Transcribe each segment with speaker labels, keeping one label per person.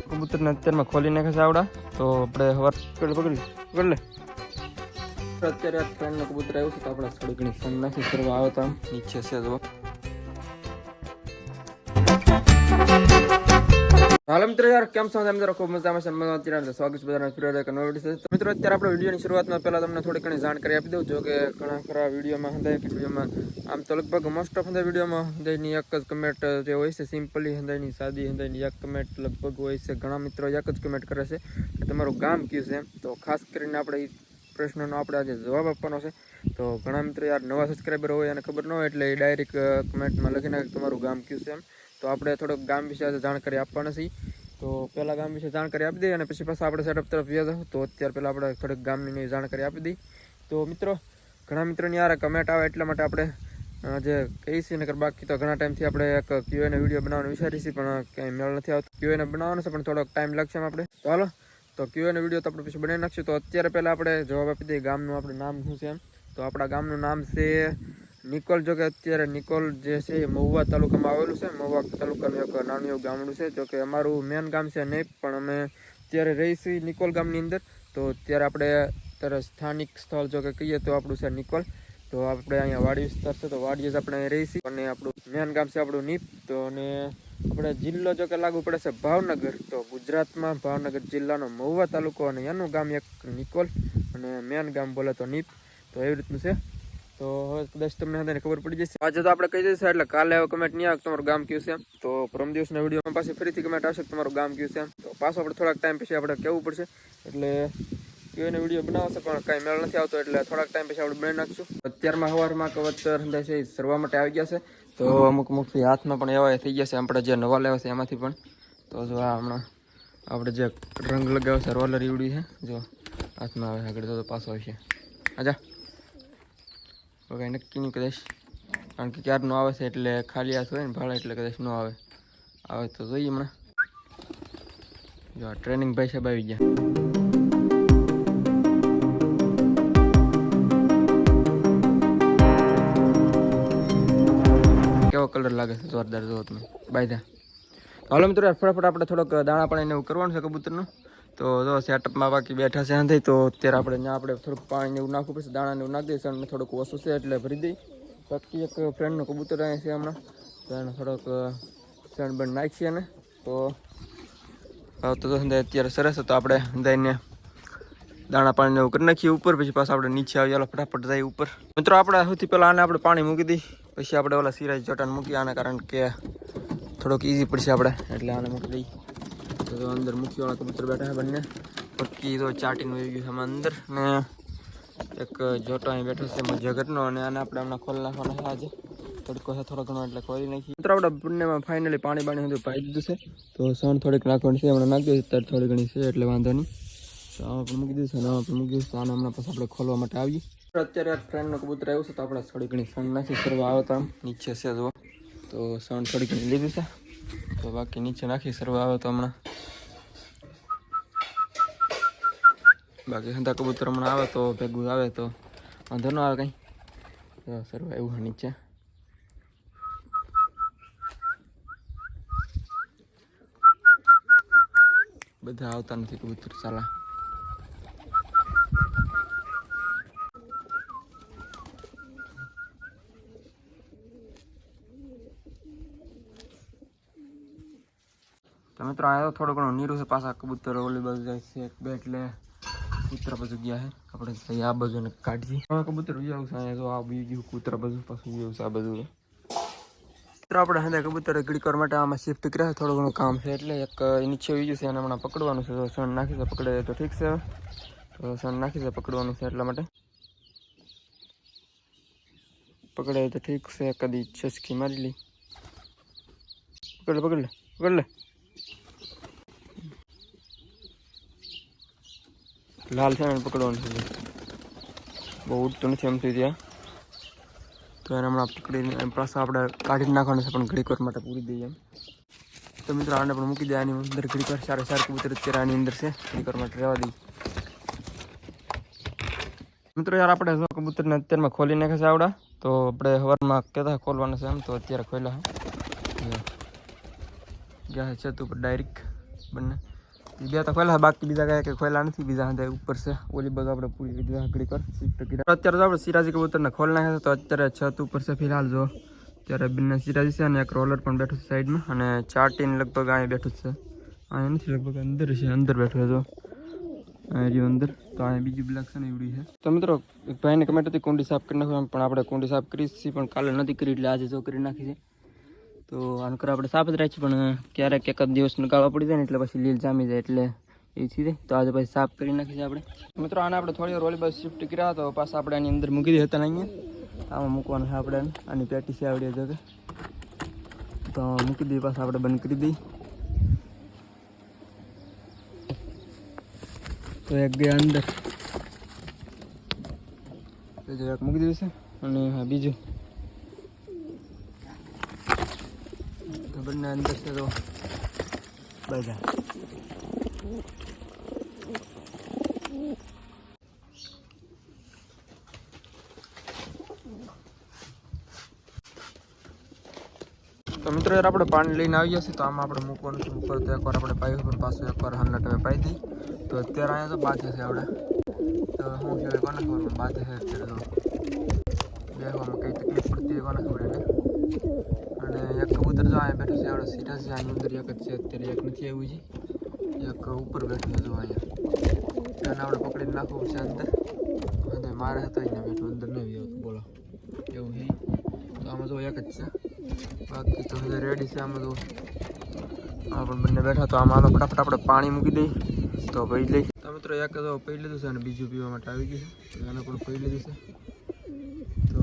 Speaker 1: કબૂતર ને અત્યારમાં ખોલી નાખે છે આવડા, તો આપણે હવાર પકડી લે. અત્યારે ફ્રેન્ડ નો કબૂતર આવ્યું છે, તો આપણે થોડી ઘણી ફોન નાખી કરવા આવે તો નીચે છે જો. હાલ મિત્રો યાર કેમ છો? મિત્રો ખૂબ મજામાં છે. સ્વાગત છે બધાના ફિરોડ એક નવો વિડીયો છે. મિત્રો અત્યારે આપણે વિડીયોની શરૂઆતમાં પહેલા તમને થોડી ઘણી જાણકારી આપી દઉં. જો કે ઘણા ખરા વિડીયોમાં હંધાય વિડીયોમાં આમ તો લગભગ મોસ્ટ ઓફ હંધાય વિડીયોમાં હંધાયની એક જ કમેન્ટ જે હોય છે, સિમ્પલી હંધાયની સાદી હંધાયની એક કમેન્ટ લગભગ હોય છે. ઘણા મિત્રો એક જ કમેન્ટ કરે છે કે તમારું ગામ કયું છે. તો ખાસ કરીને આપણે એ પ્રશ્નનો આપણે આજે જવાબ આપવાનો છે. તો ઘણા મિત્રો યાર નવા સબસ્ક્રાઈબર હોય અને ખબર ન હોય એટલે એ ડાયરેક્ટ કમેન્ટમાં લખી નાખે તમારું ગામ કયું છે એમ. તો આપણે થોડોક ગામ વિશે આજે જાણકારી આપવાના છીએ. તો પહેલાં ગામ વિશે જાણકારી આપી દઈએ અને પછી પાછા આપણે સેટઅપ તરફ વ્યા જાવ. તો અત્યારે પહેલાં આપણે થોડીક ગામની જાણકારી આપી દઈએ. તો મિત્રો ઘણા મિત્રોની યાર કમેન્ટ આવે એટલા માટે આપણે જે કહીએ છીએ નકર બાકી તો ઘણા ટાઈમથી આપણે એક ક્યુએનો વિડીયો બનાવવાનું વિચારીએ છીએ, પણ ક્યાંય મેળ નથી આવતો. ક્યુએનો બનાવવાનો છે પણ થોડોક ટાઈમ લાગશે આપણે. તો હાલો તો ક્યુએનો વિડીયો તો આપણે પછી બનાવી નાખશું. તો અત્યારે પહેલાં આપણે જવાબ આપી દઈએ ગામનું આપણે નામ શું છે એમ. તો આપણા ગામનું નામ છે નિકોલ. જો કે અત્યારે નિકોલ જે છે એ મહુવા તાલુકામાં આવેલું છે. મહુવા તાલુકાનું એક નાનું એવું ગામડું છે. જો કે અમારું મેન ગામ છે નહીં, પણ અમે અત્યારે રહીએ છીએ નિકોલ ગામની અંદર. તો અત્યારે આપણે અત્યારે સ્થાનિક સ્થળ જો કે કહીએ તો આપણું છે નિકોલ. તો આપણે અહીંયા વાડી વિસ્તાર છે, તો વાડીએ જ આપણે અહીં રહીએ છીએ. અને આપણું મેન ગામ છે આપણું નીપ. તો અને આપણે જિલ્લો જો કે લાગુ પડે છે ભાવનગર. તો ગુજરાતમાં ભાવનગર જિલ્લાનો મહુવા તાલુકો અને એનું ગામ એક નિકોલ અને મેન ગામ બોલે તો નીપ. તો એવી રીતનું છે. તો હવે કદાચ તમને બધાને ખબર પડી જશે. આજે તો આપણે કહી દઈશું એટલે કાલે હવે કમેન્ટ નહીં આવે તમારું ગામ કયું છે એમ. તો પરમ દિવસના વિડીયોમાં પાછી ફરીથી કમેન્ટ આવશે કે તમારું ગામ કયું છે એમ. તો પાછો આપણે થોડાક ટાઈમ પછી આપણે કહેવું પડશે. એટલે કયોને વિડીયો બનાવશે પણ કાંઈ મેળ નથી આવતો, એટલે થોડાક ટાઈમ પછી આપણે બનાવી નાખશું. અત્યારમાં સવારમાં કવતર હંધાય છે એ સરવા માટે આવી ગયા છે. તો અમુક હાથમાં પણ એવા થઈ ગયા છે આપણે જે નવા લેવા છે એમાંથી પણ. તો જો આ હમણાં આપણે જે રંગ લગાવ્યો છે રોલર ઈવડી છે, જો હાથમાં આવે આગળ તો પાછો આવશે. આજા કંઈ નક્કી નહીં કદાચ, કારણ કે ક્યારનો આવે છે એટલે ખાલી હાથ હોય ને ભાડા એટલે કદાચ ન આવે. આવે તો જોઈએ હમણાં. જો ટ્રેનિંગ ભાઈ સાહેબ આવી ગયા. કેવો કલર લાગે છે જોરદાર, જો તમે બાયધા. હાલો મિત્રો ફટાફટ આપણે થોડોક દાણા પાણી એવું કરવાનું છે કબૂતરનું. તો જો સેટઅપમાં બાકી બેઠા છે નથી, તો અત્યારે ત્યાં આપણે થોડુંક પાણી એવું નાખવું પડશે. દાણાને એવું નાખી દઈશું અને થોડુંક ઓછું છે એટલે ભરી દઈ. બાકી એક ફ્રેન્ડનું કબૂતર અહીંયા છે હમણાં, તો એને થોડોક સણ બણ નાખીએ ને. તો અત્યારે સરસ હતો. આપણે દઈને દાણા પાણીને એવું કરી નાખીએ ઉપર, પછી પાછા આપણે નીચે આવીએ. ચાલો ફટાફટ જાય ઉપર. મિત્રો આપણે સૌથી પહેલાં આને આપણે પાણી મૂકી દઈએ, પછી આપણે ઓલા સિરાજ ચોટાને મૂકી આને, કારણ કે થોડોક ઇઝી પડશે આપણે, એટલે આને મૂકી દઈએ. તો અંદર મુખીવાળા કબૂતર બેઠા છે બંને. પક્કી તો ચાટીનું આવી ગયું છે આમાં અંદર, ને એક જોટો અહીં બેઠો છે મજાગરનો, અને આને આપણે હમણાં ખોલી નાખવાનો છે આજે. તડકો છે થોડો ઘણો એટલે ખોલી નાખીએ. મિત્રો આપણે બંનેમાં ફાઇનલી પાણી બધું પાઈ દીધું છે. તો સણ થોડીક નાખવાની છે, હમણાં નાખી દઈશું. અત્યારે થોડી ઘણી છે એટલે વાંધો નહીં. તો આમાં પણ મૂકી દઈશું અને આમાં પણ મૂકી દઈશું. આને હમણાં પછી આપણે ખોલવા માટે આવીએ. અત્યારે એક ફ્રેન્ડનો કબૂતર આવ્યું છે, તો આપણે થોડી ઘણી સણ નાખી સરવા આવે તો આમ નીચે છે જો. તો સણ થોડી ઘણી લીધી છે, તો બાકી નીચે નાખી સરવા આવે તો હમણાં. બાકી હંધા કબૂતર હમણાં આવે તો ભેગું આવે તો વાંધો ન આવે કંઈ. સરવા એવું હોય નીચે. બધા આવતા નથી કબૂતર ચાલા. તો મિત્રો આ થોડું ઘણું નીરું છે. પાછા કબૂતર ઓલી બાજુ જાય છે એક બે, એટલે કૂતરા બાજુ ગયા છે. આપણે આ બાજુ ને કાઢીએ. કબૂતર વિયાવું છે અહીંયા, જો આ બી ગયું કૂતરા બાજુ, પાછું વિયાવું છે આ બાજુ. મિત્રો આપણે હંધા કબૂતર ઘડી કરવા માટે આમાં શિફ્ટ કર્યા. થોડું ઘણું કામ છે એટલે એક નીચે વીજું છે અને હમણાં પકડવાનું છે. તો સણ નાખી છે, પકડે તો ઠીક છે. તો સણ નાખી છે, પકડવાનું છે એટલા માટે. પકડે તો ઠીક છે. કદી ચસકી મારી લી. પકડ લે પકડ લે પકડ લે. લાલ છે ને પકડવાનું છે, બહુ ઉડતું નથી એમ થઈ ત્યાં. તો એને હમણાં પકડીને પાછા આપણે કાઢી નાખવાનું છે, પણ ઘડીક વાર માટે પૂરી દઈએ એમ. તો મિત્રો આને પણ મૂકી દે આની અંદર ઘડીક વાર. સારા કબૂતર અત્યારે આની અંદર છે, ઘડીક વાર માટે રહેવા દઈએ. મિત્રો યાર આપણે કબૂતરને અત્યારમાં ખોલી નાખે છે આવડા. તો આપણે સવારમાં કહેતા ખોલવાના છે એમ, તો અત્યારે ખોલ્યા છે. ગયા છે છત ઉપર ડાયરેક્ટ બંને બે તો ખોલા બાકી બીજા કયા કંઈ ખોલા નથી બીજા હાથે ઉપર છે ઓલી બધું આપણે પૂરી રીતે આકડી કર શિફ્ટ કરી અત્યારે તો આપણે સિરાજી કબૂતરને ખોલ નાખ્યા તો અત્યારે છત ઉપર છે ફિલહાલ જો ત્યારે બંને સિરાજી છે અને એક રોલર પણ બેઠું છે સાઈડમાં અને 4 ટીન લગભગ અહીંયા બેઠું છે અહીંયા નથી લગભગ અંદર છે અંદર બેઠું છે જો અહીંયા અંદર તો અહીંયા બીજું બ્લેક છે ને એવડી છે તો મિત્રો એક ભાઈને કમેન્ટ હતી કુંડી સાફ કરી નાખવા પણ આપણે કુંડી સાફ કરી છે પણ કાલે નથી કરી એટલે આજે જો કરી નાખી છે તો આનું કર આપણે સાફ જ રાખીએ પણ ક્યારેક એક જ દિવસ નકાળવા પડી જાય ને એટલે પછી લીલ જામી જાય એટલે એ થઈ જાય તો આજે પછી સાફ કરી નાખીએ આપણે મિત્રો આને આપણે થોડી રોલી બસ શિફ્ટ કર્યા તો પાછા આપણે આની અંદર મૂકી દીધા હતા અહીંયા આમાં મૂકવાનું છે આપણે આની પેટી છે આવડી જગ્યાએ તો મૂકી દઈએ પાછા આપણે બંધ કરી દઈએ તો એક ગયા અંદર એક મૂકી દીધું છે અને હા બીજું તો બંને અંદર છે તો બધા તો મિત્રો યાર આપણે પાણી લઈને આવી જશે તો આમાં આપણે મૂકવાનું છે ઉપર તો એકવાર આપણે પાઈ પણ પાછું એકવાર હાલના ટાઈમે પાઈ દઈ તો અત્યારે અહીંયા તો બાકી છે આપણે તો હું કહેવાય કોને ખબર પણ બાકી છે અત્યારે તો બેસવામાં કંઈ તકલીફ પડતી હોય કોને ખબર એને અને એક કબૂતર જો અહીંયા બેઠું છે આપણે સીધા છે આની અંદર એક જ છે અત્યારે એક નથી આવ્યું છે એક ઉપર બેઠું છે જો અહીંયા તેને આપણે પકડીને નાખવું છે અંદર મારે હતો અહીંયા બેઠું અંદર નહીં આવતું બોલો એવું છે તો આમાં જો એક જ છે બાકી તો હવે રેડી છે આમાં તો આ પણ બંને બેઠા તો આમાં ફટાફટ આપણે પાણી મૂકી દઈએ તો પી લઈ તો મિત્રો એક તો પી લીધું છે અને બીજું પીવા માટે આવી ગયું છે એને પણ પી લીધું છે તો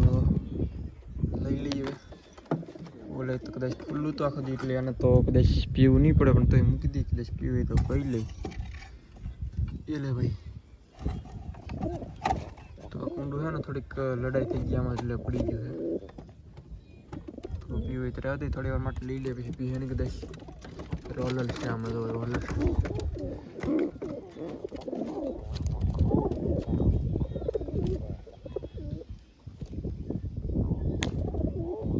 Speaker 1: લઈ લઈએ બોલે તો કદાચ ખુલ્લું તો આખું એટલે એને તો કદાચ પીવું નહીં પડે પણ તો એ મૂકી દઈએ કદાચ પીવું તો પી લઈ એ લે ભાઈ તો કુંડું છે ને થોડીક લડાઈ થઈ ગઈ આમાં એટલે પડી ગયું છે પીવું તો રહેતી થોડી વાર માટે લઈ લે પછી પીએ ને કદાચ રોલર છે આમાં તો રોલર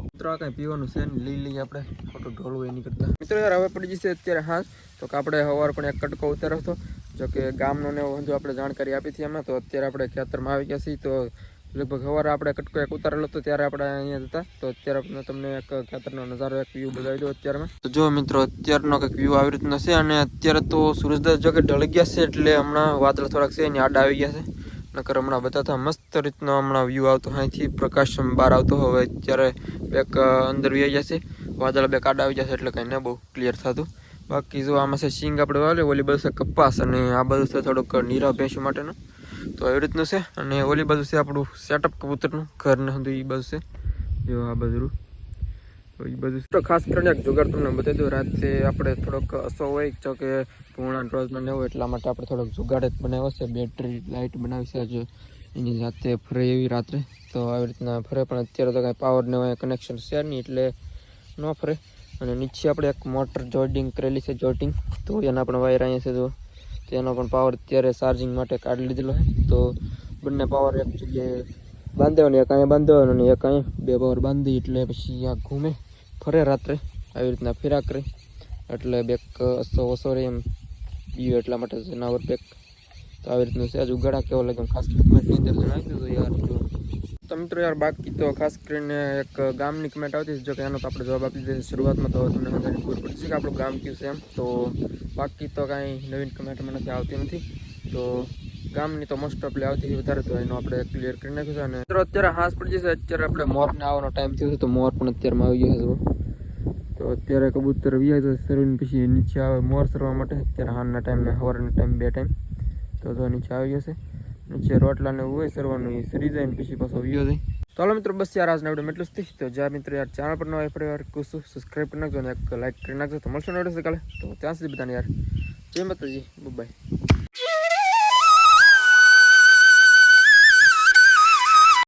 Speaker 1: મિત્રો આ કાંઈ પીવાનું છે ને લઈ લઈએ આપણે ખોટું ઢોળવું એની કરતાં મિત્રો યાર હવે પડી જશે અત્યારે હા તો કે આપણે સવાર પણ એક કટકો ઉતાર્યો હતો જો કે ગામનો ને જો આપણે જાણકારી આપી હતી એમાં તો અત્યારે આપણે ખેતરમાં આવી ગયા છીએ તો લગભગ સવારે આપણે કટકો એક ઉતારેલો હતો ત્યારે આપણે અહીંયા હતા તો અત્યારે તમને એક ખેતરનો નજારો એક વ્યૂ બતાવી દો અત્યારમાં તો જો મિત્રો અત્યારનો કંઈક વ્યૂ આવી રીતનો છે અને અત્યારે તો સૂરજદાસ જો કે ઢળી ગયા છે એટલે હમણાં વાદળ થોડાક છે એની આડા આવી ગયા છે નકર હમણાં બતાવતા મસ્ત રીતનો હમણાં વ્યૂ આવતો અહીંથી પ્રકાશ બહાર આવતો હવે અત્યારે એક અંદર વી આવી જશે વાદળ બે કાડા આવી જશે એટલે કંઈ ન બહુ ક્લિયર થતું બાકી જો આમાં છે સિંગ આપણે વાલે ઓલી બધું છે કપાસ અને આ બધું છે થોડુંક નીરા ભેંસું માટેનું તો એવી રીતનું છે અને ઓલી બાજુ છે આપણું સેટઅપ કબૂતરનું ઘરને હતું એ બધું છે જો આ બધું એ બધું તો ખાસ કરીને એક જુગાડ તમને બતાવી દઉં રાતે આપણે થોડોક અસો હોય જો કે પૂર્ણા રોજમાં ન હોય એટલા માટે આપણે થોડોક જુગાડ જ બનાવ્યો છે બેટરી લાઇટ બનાવી છે જો એની જાતે ફરે એવી રાત્રે તો આવી રીતના ફરે પણ અત્યારે તો કાંઈ પાવર ને હોય કનેક્શન છે નહીં એટલે ન ફરે અને નીચે આપણે એક મોટર જોઈન્ટિંગ કરેલી છે જોઈન્ટિંગ તો એના પણ વાયર અહીંયા છે જો તેનો પણ પાવર અત્યારે ચાર્જિંગ માટે કાઢી લીધેલો છે તો બંને પાવર એક જગ્યાએ બાંધવાનો એક અહીંયા બાંધવાનો અને એક અહીંયા બે પાવર બાંધી એટલે પછી આ ઘૂમે ફરે રાત્રે આવી રીતના ફેરા કરે એટલે બેક ઓસો રહે એમ પીવે એટલા માટે જનાવર પેક તો આવી રીતનું છે હજુ ગળા કેવો લાગે ખાસ કમેન્ટની અંદર જણાવી દીધું યાર તો મિત્રો યાર બાકી તો ખાસ કરીને એક ગામની કમેન્ટ આવતી જો કે એનો તો આપણે જવાબ આપી દીધો શરૂઆતમાં તો તમને બધાને ખબર પડી છે કે આપણું ગામ કયું છે એમ તો બાકી તો કાંઈ નવીન કમેન્ટમાં નથી આવતી નથી તો ગામની તો મોસ્ટ ઓફલી આવતી વધારે તો એનો આપણે ક્લિયર કરી નાખ્યું છે અને મિત્રો અત્યારે હાંસ પડી જશે અત્યારે આપણે મોરને આવવાનો ટાઈમ થયો છે તો મોર પણ અત્યારમાં આવી ગયો છે તો અત્યારે કબૂતર વ્યાય તો સરવીને પછી નીચે આવે મોર સરવા માટે અત્યારે હાલના ટાઈમે સવારના ટાઈમ બે ટાઈમ તો નીચે આવી જશે નીચે રોટલાને હોય સરવાનું એ સરી જાય ને પછી પાછો વ્યો જાય તો હાલો મિત્રો બસ યાર આજના વિડીયો એટલું જ થઈ તો જ્યાં મિત્રો યાર ચેનલ પર ન હોય ફરી વાર કુશું સબસ્ક્રાઈબ કરી નાખજો અને એક લાઈક કરી નાખજો તો મળશો ને કાલે તો ત્યાં સુધી બધાને યાર જય માતાજી બાય